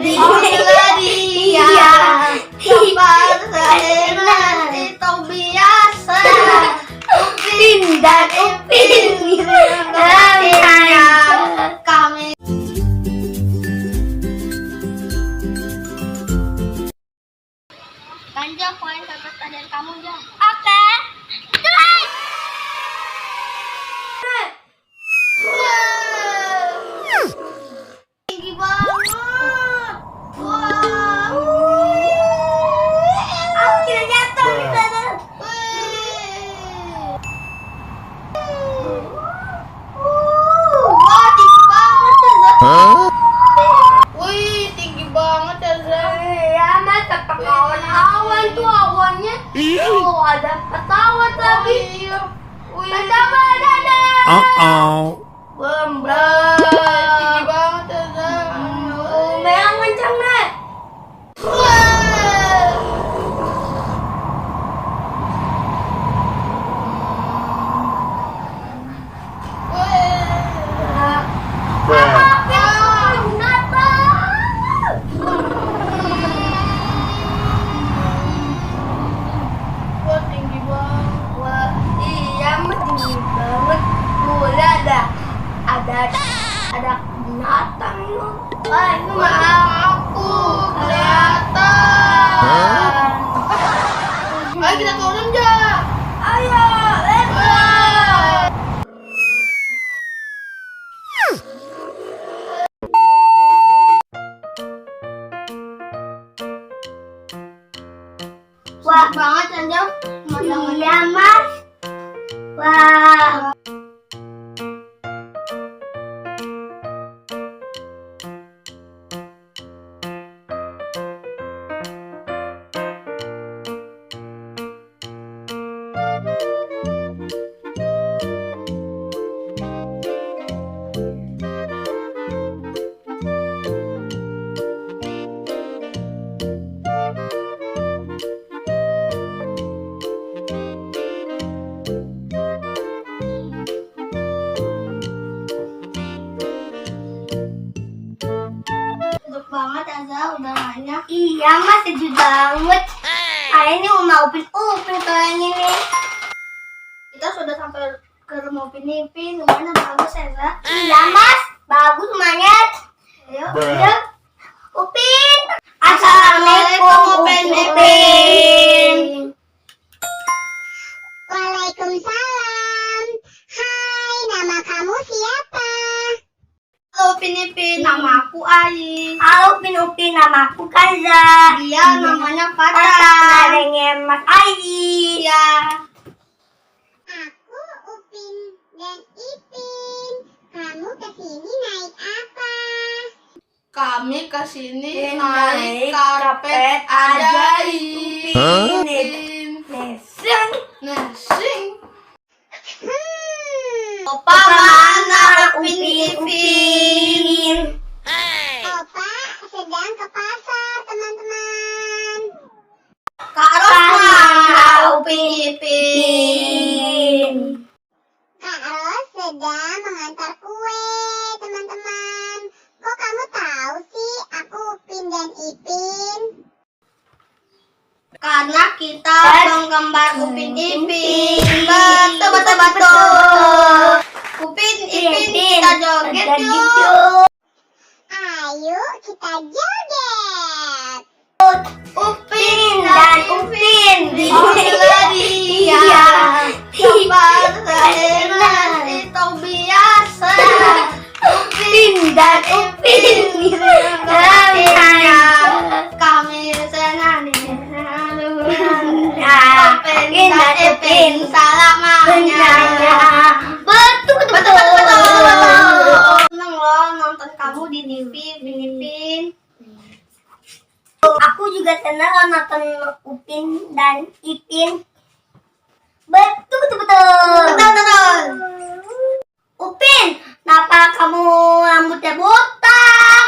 dia cepat seenak itu biasa. Upin dan Ipin kami. Ganja poin sampai stadion kamu aja. Oke. Tinggi banget. Wah. Aku kira jatuh di sana. Wah, tinggi banget ya. Wih, tinggi banget ya, Zah. Ya, masa pakai awan tuh awannya. Oh, ada pesawat lagi. Pesawat ada. Tinggi banget ya, Zah. Merang kencang deh. Ada binatang loh. Wah, itu mah aku kelihatan. Ayo kita turun aja. Ayo, let's go. Wah, banget Anjo. Iya, Mas. Wah. Banget Azza, udah banyak. Iya Mas, sejuk banget. Kayaknya mau Upin kayaknya nih. Kita sudah sampai ke rumah Upin Ipin. Rumahnya bagus Azza. Iya Mas, bagus rumahnya. Ayo, yuk. Upin. Assalamualaikum Upin Ipin. Waalaikumsalam. Hai, nama kamu siapa? Halo Upin Ipin, nama aku Ai. Halo Upin, nama aku Kanza. Dia namanya Fata. Adanya Mas Ai. Iya. Aku Upin dan Ipin. Kamu kesini naik apa? Kami kesini naik karpet ajaib. Nesing. Opa, mana Upin Ipin? Opa sedang ke pasar, teman-teman. Kak Ros mana Upin Ipin? Kak Ros sedang mengantar kue, teman-teman. Kok kamu tahu sih aku Upin dan Ipin? Karena kita penggemar Upin Ipin. Betul. Upin Ipin, kita joget yuk. Ayo kita joget. Upin dan Upin dia cepat seenak itu biasa. Upin dan Upin kami senang. Upin dan Ipin selamanya. Betul. Seneng loh nonton kamu di TV, Upin Ipin. Aku juga senang nonton Upin dan Ipin. Betul. Upin, kenapa kamu rambutnya botak?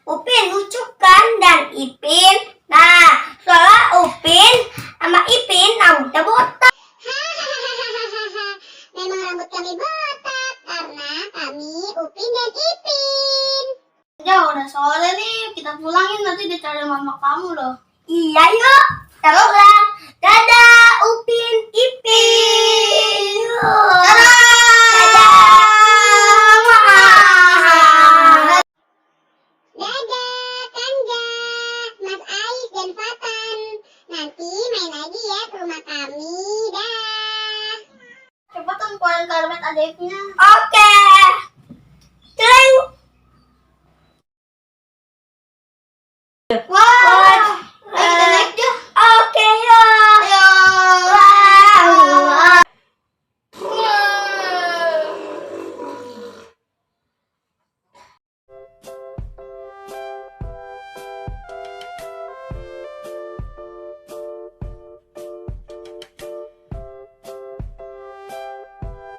Upin lucu kan dan Ipin. Nah, soalnya Upin sama Ipin rambutnya botak. Memang rambut kami botak karena kami udah sore nih. Kita pulangin, nanti dicari mama kamu loh. Iya yuk, kita pulang. Dadah Upin Ipin. Dadah! Dadah Tangga, Mas Ais dan Fatan. Nanti main lagi ya ke rumah kami. Dah. Cepetan keluarin karpet adiknya. Oke.